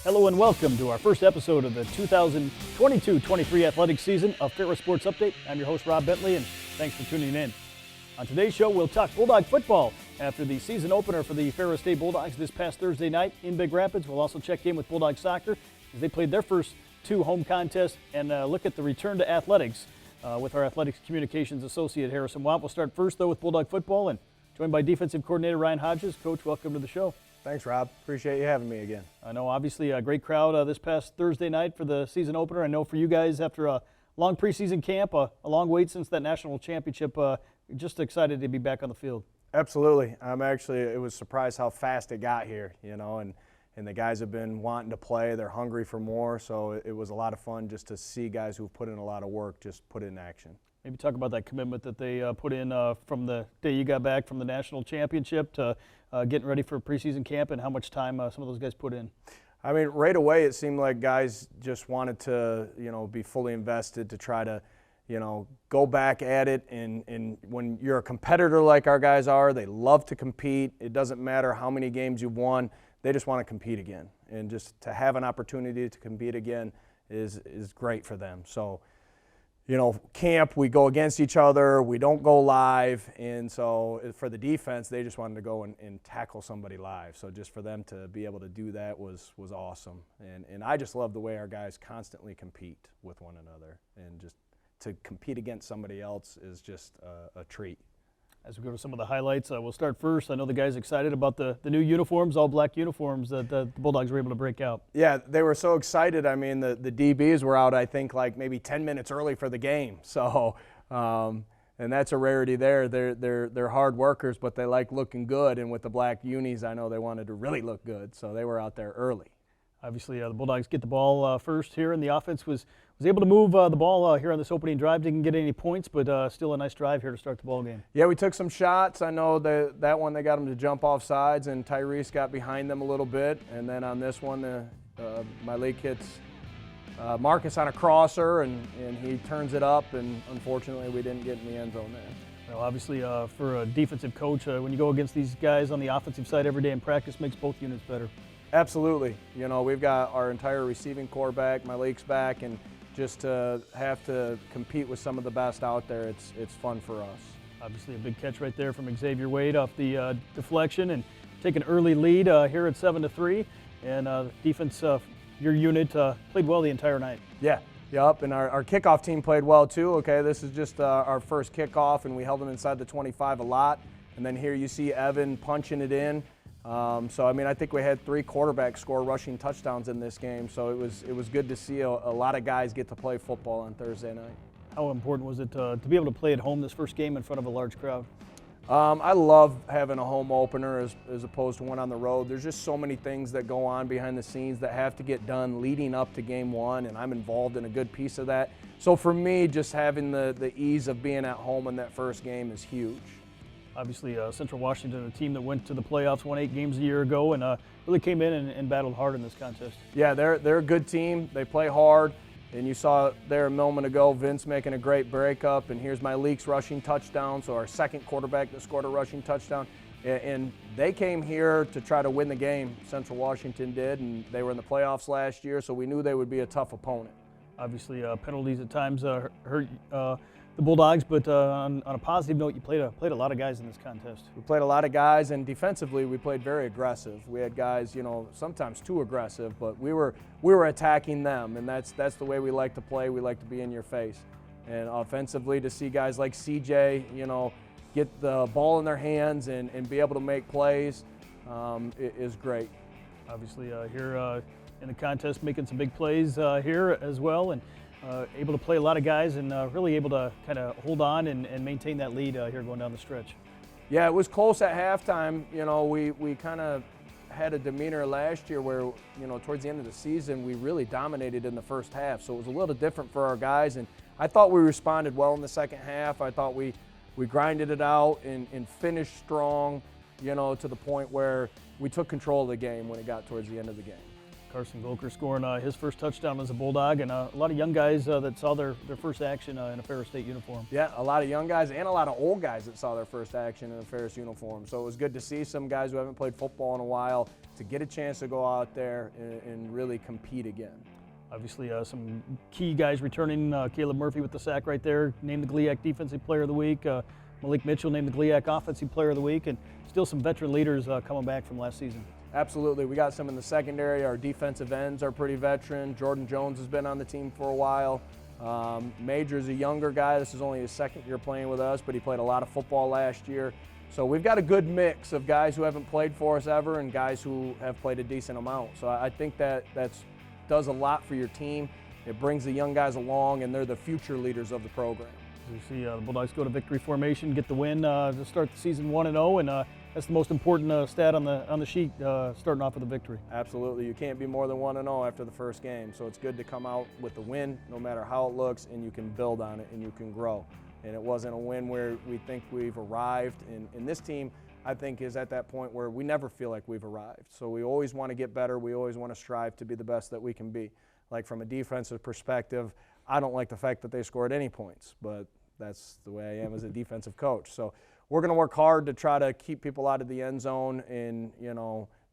Hello and welcome to our first episode of the 2022-23 athletic season of Ferris Sports Update. I'm your host, Rob Bentley, and thanks for tuning in. On today's show, we'll talk Bulldog football after the season opener for the Ferris State Bulldogs this past Thursday night in Big Rapids. We'll also check in with Bulldog soccer as they played their first two home contests and look at the return to athletics with our athletics communications associate, Harrison Watt. We'll start first, though, with Bulldog football and joined by defensive coordinator Ryan Hodges. Coach, welcome to the show. Thanks, Rob. Appreciate you having me again. I know, obviously, a great crowd this past Thursday night for the season opener. I know for you guys, after a long preseason camp, a long wait since that national championship, just excited to be back on the field. Absolutely. It was surprised how fast it got here, and the guys have been wanting to play. They're hungry for more, so it was a lot of fun just to see guys who've put in a lot of work just put it in action. Maybe talk about that commitment that they put in from the day you got back from the national championship to getting ready for preseason camp, and how much time some of those guys put in. I mean, right away it seemed like guys just wanted to, be fully invested to try to, go back at it. And when you're a competitor like our guys are, they love to compete. It doesn't matter how many games you've won. They just want to compete again. And just to have an opportunity to compete again is great for them. So, camp, we go against each other, we don't go live, and so for the defense, they just wanted to go and tackle somebody live. So just for them to be able to do that was awesome. And I just love the way our guys constantly compete with one another, and just to compete against somebody else is just a treat. As we go to some of the highlights, we'll start first. I know the guys excited about the new uniforms, all black uniforms that the Bulldogs were able to break out. Yeah, they were so excited. I mean, the DBs were out, I think, like maybe 10 minutes early for the game. So, and that's a rarity there. They're hard workers, but they like looking good. And with the black unis, I know they wanted to really look good, so they were out there early. Obviously, the Bulldogs get the ball first here, and the offense was able to move the ball here on this opening drive. Didn't get any points, but still a nice drive here to start the ball game. Yeah, we took some shots. I know that one they got them to jump off sides, and Tyrese got behind them a little bit. And then on this one, my league hits Marcus on a crosser, and he turns it up, and unfortunately we didn't get in the end zone there. Well, obviously, for a defensive coach, when you go against these guys on the offensive side every day in practice, makes both units better. Absolutely. We've got our entire receiving core back, my league's back, and just to have to compete with some of the best out there, it's fun for us. Obviously, a big catch right there from Xavier Wade off the deflection, and take an early lead here at 7-3. And defense, your unit played well the entire night. Yeah. Yep, and our kickoff team played well too. Okay, this is just our first kickoff, and we held them inside the 25 a lot. And then here you see Evan punching it in. I think we had 3 quarterbacks score rushing touchdowns in this game, so it was good to see a lot of guys get to play football on Thursday night. How important was it to be able to play at home this first game in front of a large crowd? I love having a home opener as opposed to one on the road. There's just so many things that go on behind the scenes that have to get done leading up to game one, and I'm involved in a good piece of that. So for me, just having the ease of being at home in that first game is huge. Obviously, Central Washington, a team that went to the playoffs, won 8 games a year ago, and really came in and battled hard in this contest. Yeah, they're a good team. They play hard, and you saw there a moment ago Vince making a great breakup, and here's my Leaks rushing touchdown, so our second quarterback that scored a rushing touchdown. And they came here to try to win the game. Central Washington did, and they were in the playoffs last year, so we knew they would be a tough opponent. Obviously, penalties at times hurt the Bulldogs, but on a positive note, you played a lot of guys in this contest. We played a lot of guys, and defensively we played very aggressive. We had guys, sometimes too aggressive, but we were attacking them, and that's the way we like to play. We like to be in your face. And offensively, to see guys like CJ, get the ball in their hands and be able to make plays is great. Obviously, here in the contest, making some big plays here as well, and able to play a lot of guys, and really able to kind of hold on and maintain that lead here going down the stretch. Yeah, it was close at halftime. We kind of had a demeanor last year where, towards the end of the season, we really dominated in the first half. So it was a little different for our guys, and I thought we responded well in the second half. I thought we grinded it out and finished strong, to the point where we took control of the game when it got towards the end of the game. Carson Volker scoring his first touchdown as a Bulldog, and a lot of young guys that saw their first action in a Ferris State uniform. Yeah, a lot of young guys and a lot of old guys that saw their first action in a Ferris uniform. So it was good to see some guys who haven't played football in a while to get a chance to go out there and really compete again. Obviously, some key guys returning. Caleb Murphy with the sack right there, named the GLIAC Defensive Player of the Week. Malik Mitchell named the GLIAC Offensive Player of the Week, and still some veteran leaders coming back from last season. Absolutely. We got some in the secondary. Our defensive ends are pretty veteran. Jordan Jones has been on the team for a while. Major's a younger guy. This is only his second year playing with us, but he played a lot of football last year. So we've got a good mix of guys who haven't played for us ever and guys who have played a decent amount. So I think that does a lot for your team. It brings the young guys along, and they're the future leaders of the program. You see the Bulldogs go to victory formation, get the win to start the season 1-0, and that's the most important stat on the sheet, starting off with a victory. Absolutely. You can't be more than 1-0 after the first game, so it's good to come out with the win, no matter how it looks, and you can build on it and you can grow. And it wasn't a win where we think we've arrived, and this team, I think, is at that point where we never feel like we've arrived. So we always want to get better. We always want to strive to be the best that we can be. Like from a defensive perspective, I don't like the fact that they scored any points, but that's the way I am as a defensive coach. So we're going to work hard to try to keep people out of the end zone and,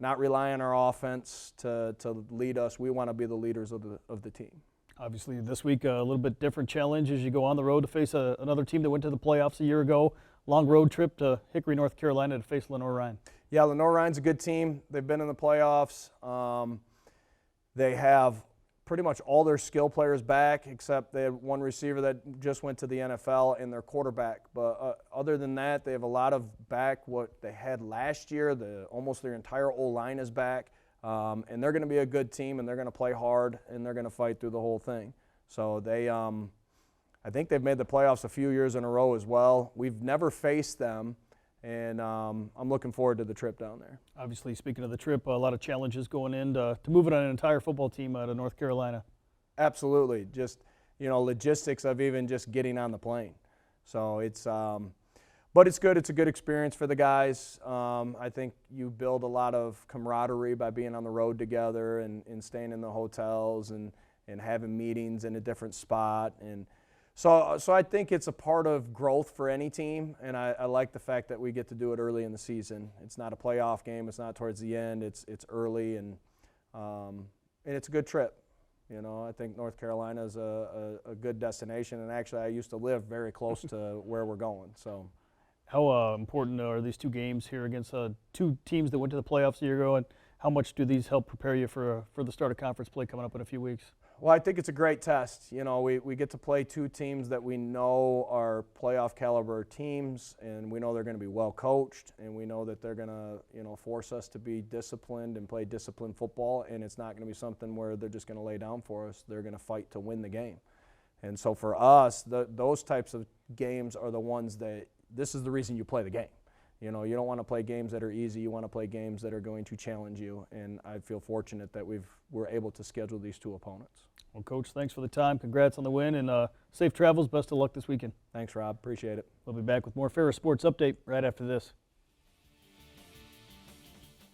not rely on our offense to lead us. We want to be the leaders of the team. Obviously, this week, a little bit different challenge as you go on the road to face another team that went to the playoffs a year ago. Long road trip to Hickory, North Carolina to face Lenoir-Rhyne. Yeah, Lenoir-Rhyne's a good team. They've been in the playoffs. They have pretty much all their skill players back, except they had one receiver that just went to the NFL and their quarterback. But other than that, they have a lot of back what they had last year. Almost their entire O-line is back. And they're going to be a good team, and they're going to play hard, and they're going to fight through the whole thing. So I think they've made the playoffs a few years in a row as well. We've never faced them, and I'm looking forward to the trip down there. Obviously, speaking of the trip, a lot of challenges going in to move it on an entire football team out of North Carolina. Absolutely. Just, logistics of even just getting on the plane. So but it's good. It's a good experience for the guys. I think you build a lot of camaraderie by being on the road together and staying in the hotels and having meetings in a different spot. And so I think it's a part of growth for any team, and I like the fact that we get to do it early in the season. It's not a playoff game. It's not towards the end. It's early, and it's a good trip. I think North Carolina is a good destination, and actually I used to live very close to where we're going. So. How important are these two games here against two teams that went to the playoffs a year ago, and how much do these help prepare you for the start of conference play coming up in a few weeks? Well, I think it's a great test. We get to play two teams that we know are playoff caliber teams, and we know they're going to be well coached, and we know that they're going to force us to be disciplined and play disciplined football, and it's not going to be something where they're just going to lay down for us. They're going to fight to win the game. And so for us, those types of games are the ones that this is the reason you play the game. You don't want to play games that are easy. You want to play games that are going to challenge you, and I feel fortunate that we're able to schedule these two opponents. Well, Coach, thanks for the time. Congrats on the win, and safe travels. Best of luck this weekend. Thanks, Rob. Appreciate it. We'll be back with more Ferris Sports Update right after this.